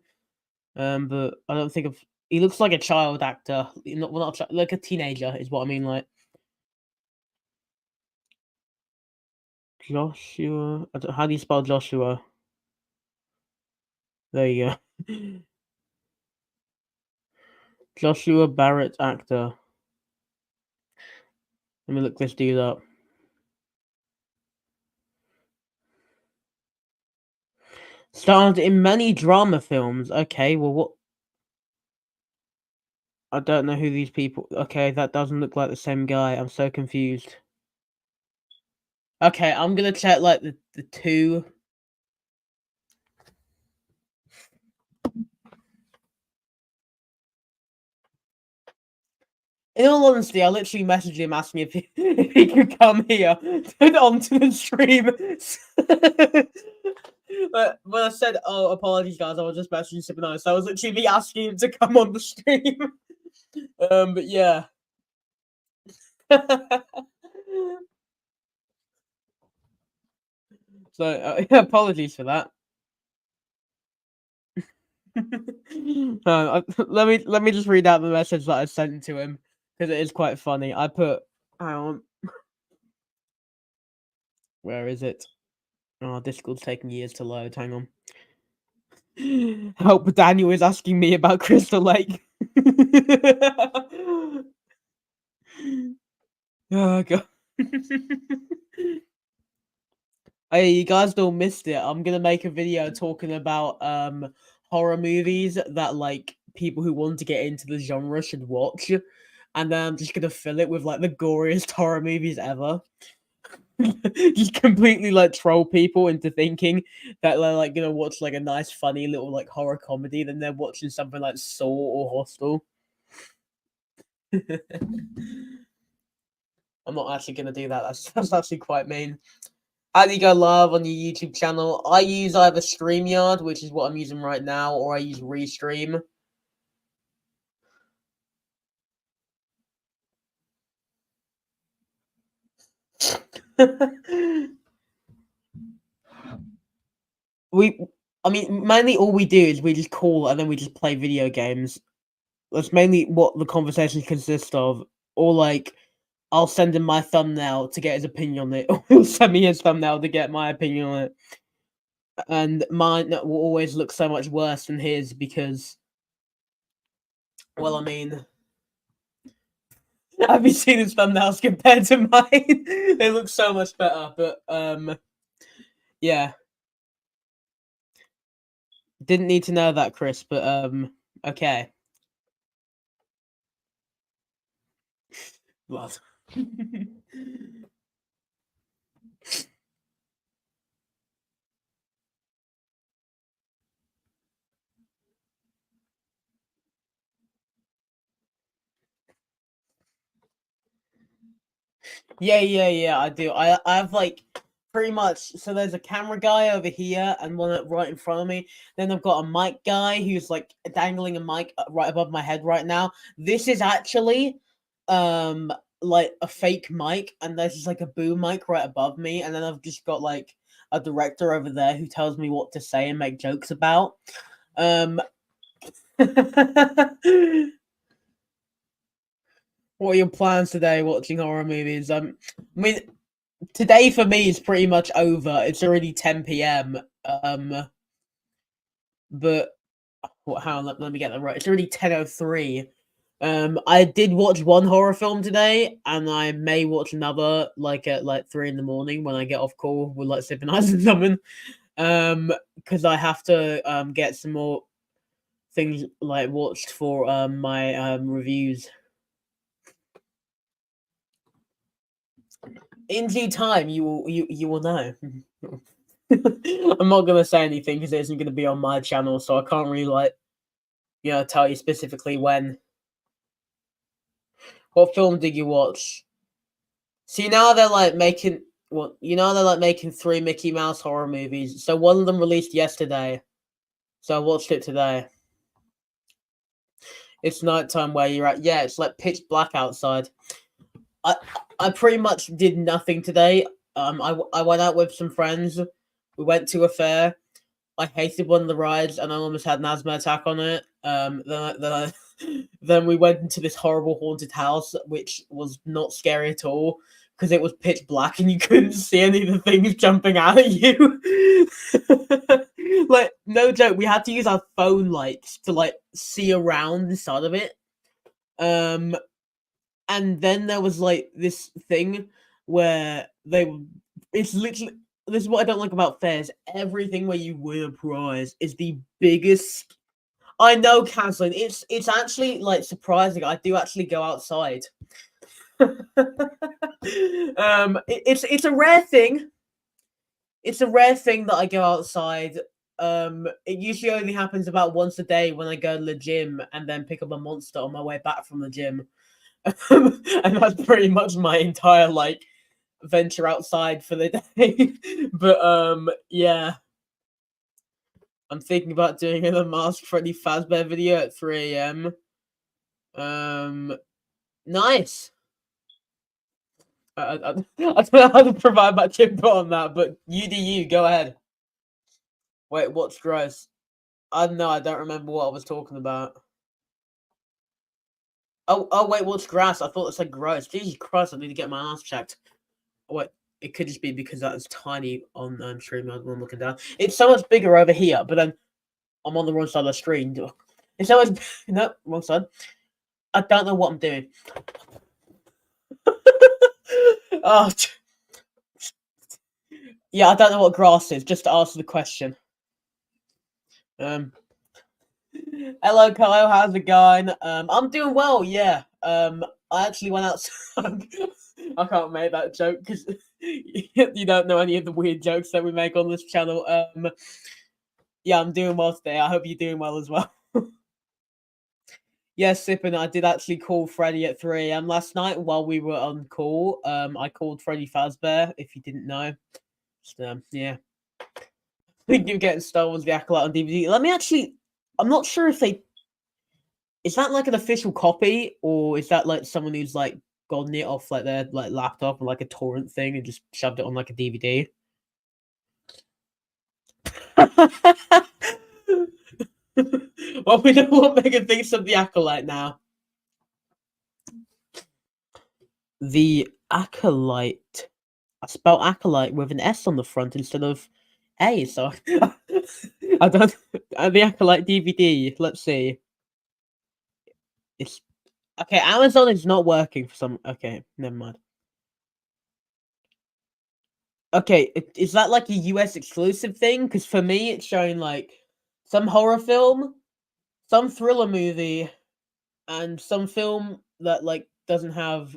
But I don't think of. He looks like a child actor. Not a child, like a teenager is what I mean. Like Joshua. How do you spell Joshua? There you go. Joshua Barrett actor. Let me look this dude up. Starred in many drama films. Okay, well, what? I don't know who these people. Okay, that doesn't look like the same guy. I'm so confused. Okay, I'm gonna check like the two. In all honesty, I literally messaged him asking if he could come here onto the stream. But when I said, "Oh, apologies, guys," I was just messaging super nice. So I was literally asking him to come on the stream. But yeah. So apologies for that. Let me just read out the message that I sent to him because it is quite funny. I put, hang on, where is it? Oh, Discord's taking years to load. Hang on. Help! Daniel is asking me about Crystal Lake. Oh god. Hey, you guys don't missed it. I'm gonna make a video talking about horror movies that like people who want to get into the genre should watch, and then I'm just gonna fill it with like the goriest horror movies ever. Just completely like troll people into thinking that they're like gonna watch like a nice, funny little like horror comedy, then they're watching something like Saw or Hostel. I'm not actually gonna do that. That's actually quite mean. How do you go live on your YouTube channel? I use either StreamYard, which is what I'm using right now, or I use Restream. I mean, mainly all we do is we just call and then we just play video games. That's mainly what the conversation consists of. Or like, I'll send him my thumbnail to get his opinion on it, or he'll send me his thumbnail to get my opinion on it. And mine will always look so much worse than his because, well, I mean, have you seen his thumbnails compared to mine? They look so much better, but yeah. Didn't need to know that, Chris, but okay. Blood. Yeah, I do. I have like pretty much, so there's a camera guy over here and one right in front of me. Then I've got a mic guy who's like dangling a mic right above my head right now. This is actually like a fake mic, and there's just like a boom mic right above me, and then I've just got like a director over there who tells me what to say and make jokes about. What are your plans today watching horror movies? I mean, today for me is pretty much over. It's already 10 p.m. But how? Let me get that right. It's already 10:03. I did watch one horror film today, and I may watch another like at like 3 in the morning when I get off call with like sipping ice and something. Because I have to get some more things like watched for my reviews. In due time, you will know. I'm not gonna say anything because it isn't gonna be on my channel, so I can't really like, tell you specifically when. What film did you watch? See, now they're like making they're like making 3 Mickey Mouse horror movies. So one of them released yesterday, so I watched it today. It's nighttime where you're at. Yeah, it's like pitch black outside. I pretty much did nothing today. I went out with some friends. We went to a fair. I hated one of the rides, and I almost had an asthma attack on it. Then we went into this horrible haunted house, which was not scary at all because it was pitch black and you couldn't see any of the things jumping out at you. Like, no joke, we had to use our phone lights to like see around inside of it. And then there was like this thing where it's literally, this is what I don't like about fairs. Everything where you win a prize is the biggest. I know, Caslin. It's actually like surprising. I do actually go outside. It's a rare thing. It's a rare thing that I go outside. It usually only happens about once a day when I go to the gym and then pick up a monster on my way back from the gym. And that's pretty much my entire like venture outside for the day. But yeah, I'm thinking about doing a Mask Freddy Fazbear video at 3 a.m. Nice. I don't know how to provide much input on that, but you do you. Go ahead. Wait, what's gross? I don't know. I don't remember what I was talking about. Oh, wait, what's grass? I thought it said gross. Jesus Christ, I need to get my ass checked. Wait, it could just be because that is tiny on stream when I'm looking down. It's so much bigger over here, but then I'm on the wrong side of the screen. It's so much. No, wrong side. I don't know what I'm doing. Oh, yeah, I don't know what grass is. Just to answer the question. Hello, Kyle. How's it going? I'm doing well. Yeah. I actually went outside. I can't make that joke because you don't know any of the weird jokes that we make on this channel. Yeah, I'm doing well today. I hope you're doing well as well. Yes, Sippin, I did actually call Freddy at 3 a.m. last night while we were on call. I called Freddy Fazbear, if you didn't know. Just, yeah. Thinking of getting Star Wars The Acolyte on DVD. Let me actually. I'm not sure if they. Is that like an official copy, or is that like someone who's like gotten it off like their like laptop or like a torrent thing and just shoved it on like a DVD? Well, we know what Megan thinks of the Acolyte now. The Acolyte. I spelled Acolyte with an S on the front instead of A, so I don't. The Acolyte DVD. Let's see. It's okay. Amazon is not working for some. Okay, never mind. Okay, is that like a US exclusive thing? Because for me, it's showing like some horror film, some thriller movie, and some film that like doesn't have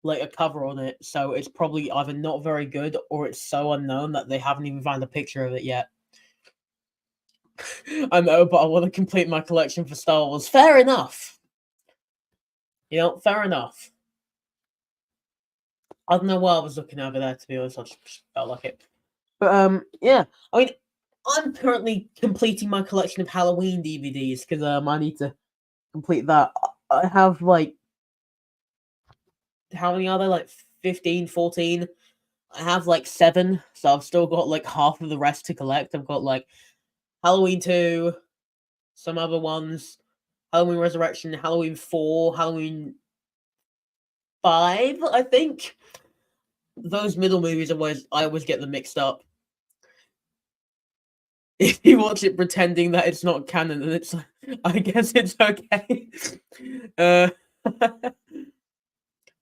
like a cover on it. So it's probably either not very good or it's so unknown that they haven't even found a picture of it yet. I know, but I want to complete my collection for Star Wars. Fair enough. You know, fair enough. I don't know why I was looking over there, to be honest. I just felt like it. But yeah. I mean, I'm currently completing my collection of Halloween DVDs because I need to complete that. I have like how many are there? Like 15, 14. I have like 7, so I've still got like half of the rest to collect. I've got like Halloween 2, some other ones, Halloween Resurrection, Halloween 4, Halloween 5, I think. Those middle movies I always get them mixed up. If you watch it pretending that it's not canon, then it's I guess it's okay. Uh,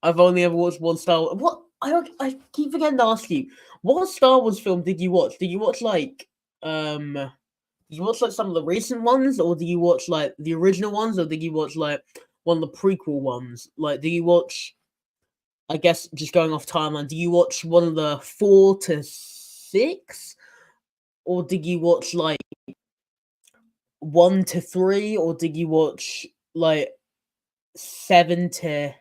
I've only ever watched one Star Wars. What I keep forgetting to ask you. What Star Wars film did you watch? Did you watch like did you watch like some of the recent ones, or did you watch like the original ones, or did you watch like one of the prequel ones? Like, do you watch? I guess just going off timeline, do you watch one of the 4 to 6, or did you watch like 1 to 3, or did you watch like 7 to?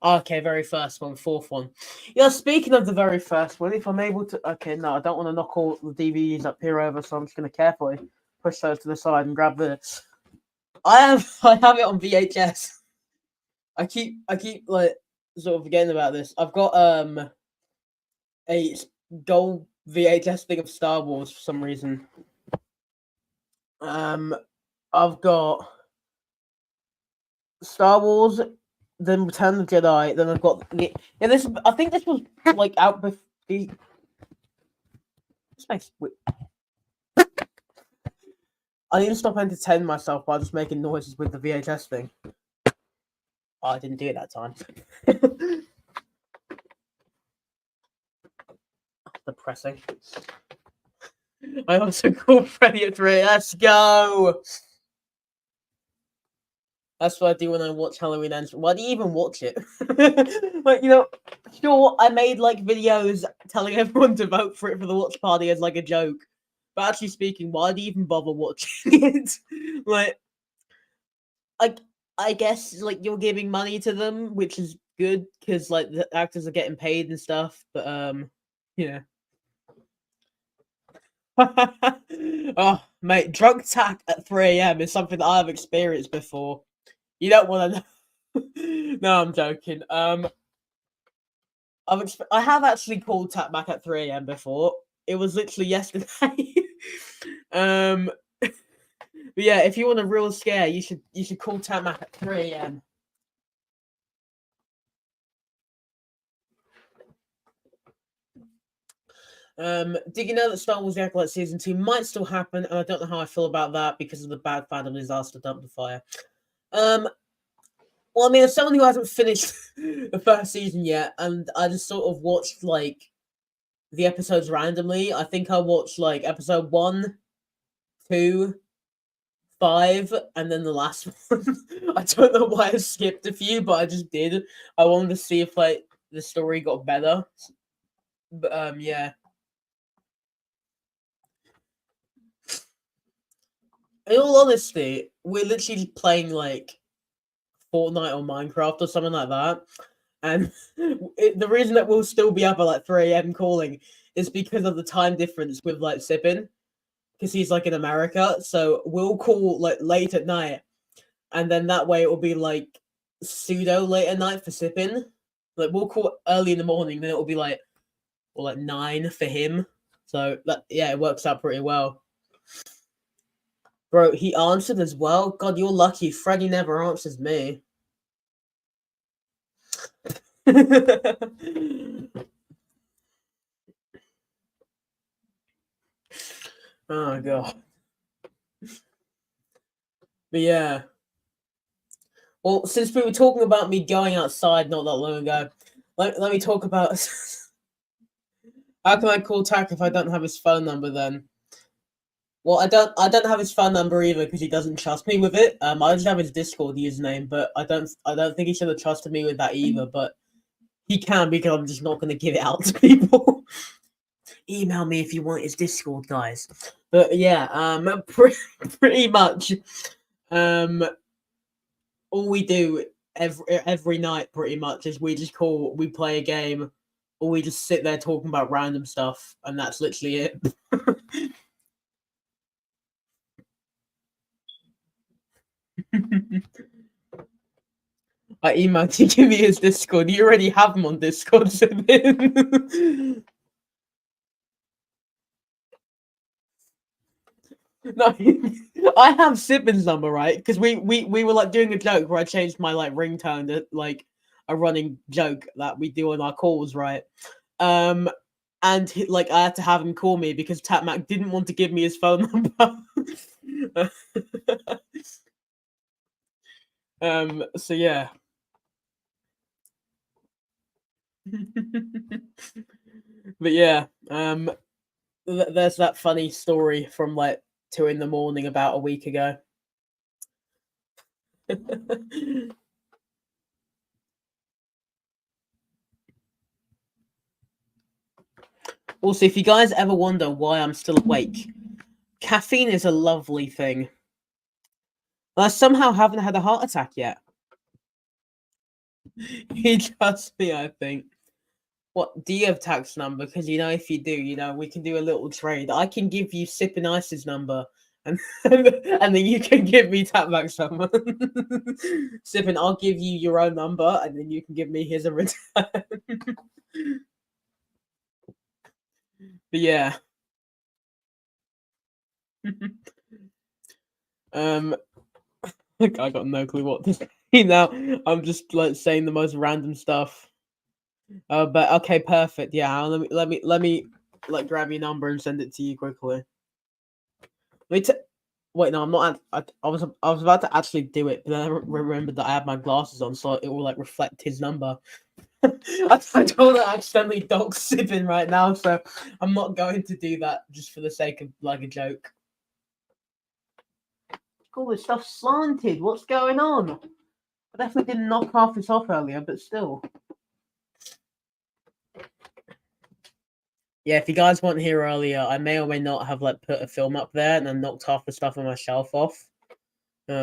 Okay, very first one, fourth one. Yeah, speaking of the very first one, if I'm able to, okay, no, I don't want to knock all the DVDs up here over, so I'm just going to carefully push those to the side and grab this. I have it on VHS. I keep like sort of forgetting about this. I've got a gold VHS thing of Star Wars for some reason. I've got Star Wars, then Return of the Jedi, then I've got yeah. This I think this was like out before the space. I need to stop entertaining myself by just making noises with the VHS thing. Oh, I didn't do it that time. Depressing. I also called Freddy at 3. Let's go. That's what I do when I watch Halloween Ends. Why do you even watch it? Like, you know, sure, I made like videos telling everyone to vote for it for the watch party as like a joke. But actually speaking, why do you even bother watching it? Like, I guess like you're giving money to them, which is good because like the actors are getting paid and stuff. But yeah. Oh, mate, drunk attack at 3 a.m. is something that I've experienced before. You don't want to know. No, I'm joking. I have actually called Tap back at 3 a.m. before. It was literally yesterday. um, but yeah, if you want a real scare, you should call Tap back at 3 a.m. Did you know that Star Wars The Acolyte Season 2 might still happen? And I don't know how I feel about that because of the bad fandom disaster dumped the fire. Well, I mean, as someone who hasn't finished the first season yet, and I just sort of watched like the episodes randomly. I think I watched like episode 1, 2, 5, and then the last one. I don't know why I skipped a few, but I just did. I wanted to see if like the story got better. But yeah. In all honesty, we're literally playing like Fortnite or Minecraft or something like that. And the reason that we'll still be up at like 3 a.m. calling is because of the time difference with like Sippin, because he's like in America. So we'll call like late at night, and then that way it will be like pseudo late at night for Sippin. Like we'll call early in the morning, then it will be like 9 for him. So that yeah, it works out pretty well. Bro, he answered as well. God, you're lucky. Freddy never answers me. Oh god. But yeah. Well, since we were talking about me going outside not that long ago, let me talk about how can I call Tak if I don't have his phone number then? Well, I don't have his phone number either because he doesn't trust me with it. I just have his Discord username, but I don't think he should have trusted me with that either. But he can because I'm just not going to give it out to people. Email me if you want his Discord, guys. But yeah, pretty much, um, all we do every night pretty much is we play a game, or we just sit there talking about random stuff, and that's literally it. I emailed you, give me his Discord. You already have him on Discord, so then... No, I have Sibin's number, right? Because we were like doing a joke where I changed my like ringtone to like a running joke that we do on our calls, right? Um, and like I had to have him call me because Tatmac didn't want to give me his phone number. So yeah. But yeah, there's that funny story from like 2 in the morning about a week ago. Also, if you guys ever wonder why I'm still awake, caffeine is a lovely thing. I somehow haven't had a heart attack yet. He trusts me, I think. What do you have tax number? Because if you do, we can do a little trade. I can give you Sipping Ice's number, and and then you can give me Tapmax number. Sipping, I'll give you your own number, and then you can give me his in return. But yeah. um, I got no clue what to say now. I'm just like saying the most random stuff. But okay, perfect. Yeah, let me like grab your number and send it to you quickly. Let me Wait, no, I'm not. I was about to actually do it, but then I remembered that I had my glasses on, so it will like reflect his number. I don't want to accidentally dog sipping right now, so I'm not going to do that just for the sake of like a joke. All this stuff slanted. What's going on? I definitely didn't knock half this off earlier, but still. Yeah, if you guys weren't here earlier, I may or may not have like put a film up there and then knocked half the stuff on my shelf off. So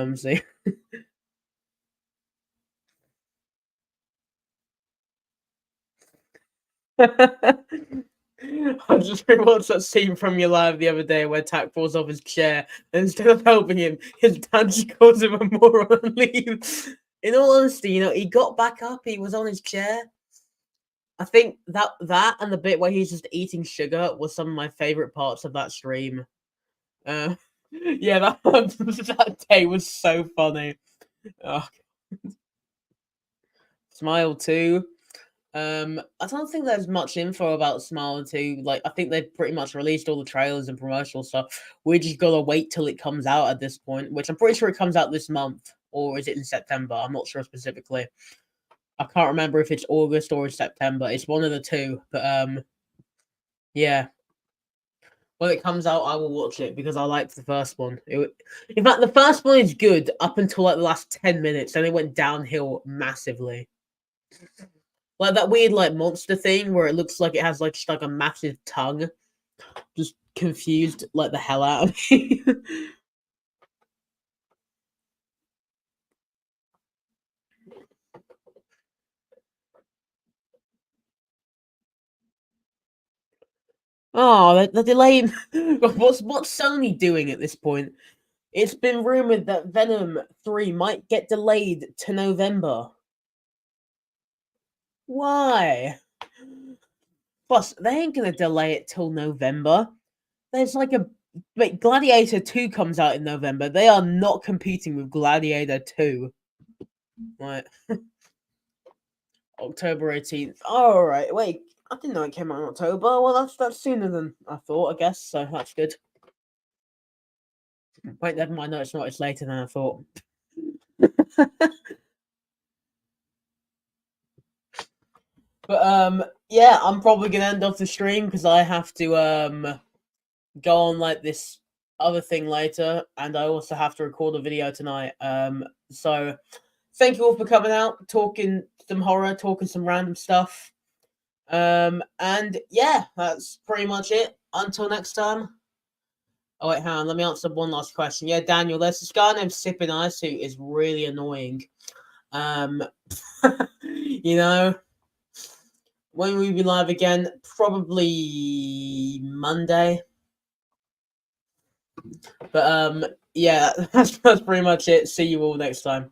I just rewatched that scene from your live the other day where Tak falls off his chair and instead of helping him, his dad just calls him a moron and leaves. In all honesty, he got back up, he was on his chair. I think that and the bit where he's just eating sugar was some of my favorite parts of that stream. Uh, yeah, that day was so funny. Oh, Smile 2. I don't think there's much info about Smile 2. Like, I think they've pretty much released all the trailers and promotional stuff. We just gotta wait till it comes out at this point, which I'm pretty sure it comes out this month, or is it in September? I'm not sure specifically. I can't remember if it's August or September. It's one of the two. But yeah. When it comes out, I will watch it because I liked the first one. In fact, the first one is good up until like the last 10 minutes, then it went downhill massively. Like that weird like monster thing where it looks like it has like just like a massive tongue. Just confused like the hell out of me. Oh, the delay. What's Sony doing at this point? It's been rumored that Venom 3 might get delayed to November. Why? Boss, they ain't gonna delay it till November. There's like wait, Gladiator 2 comes out in November. They are not competing with Gladiator 2. Right. October 18th. Alright, wait. I didn't know it came out in October. Well, that's sooner than I thought, I guess, so that's good. Wait, never mind. No, it's not. It's later than I thought. But yeah, I'm probably gonna end off the stream because I have to go on like this other thing later, and I also have to record a video tonight. So thank you all for coming out, talking some horror, talking some random stuff. And yeah, that's pretty much it. Until next time. Oh wait, hang on, let me answer one last question. Yeah, Daniel, there's this guy named Sipping Ice who is really annoying. You know, when we be live again, probably Monday. But yeah, that's pretty much it. See you all next time.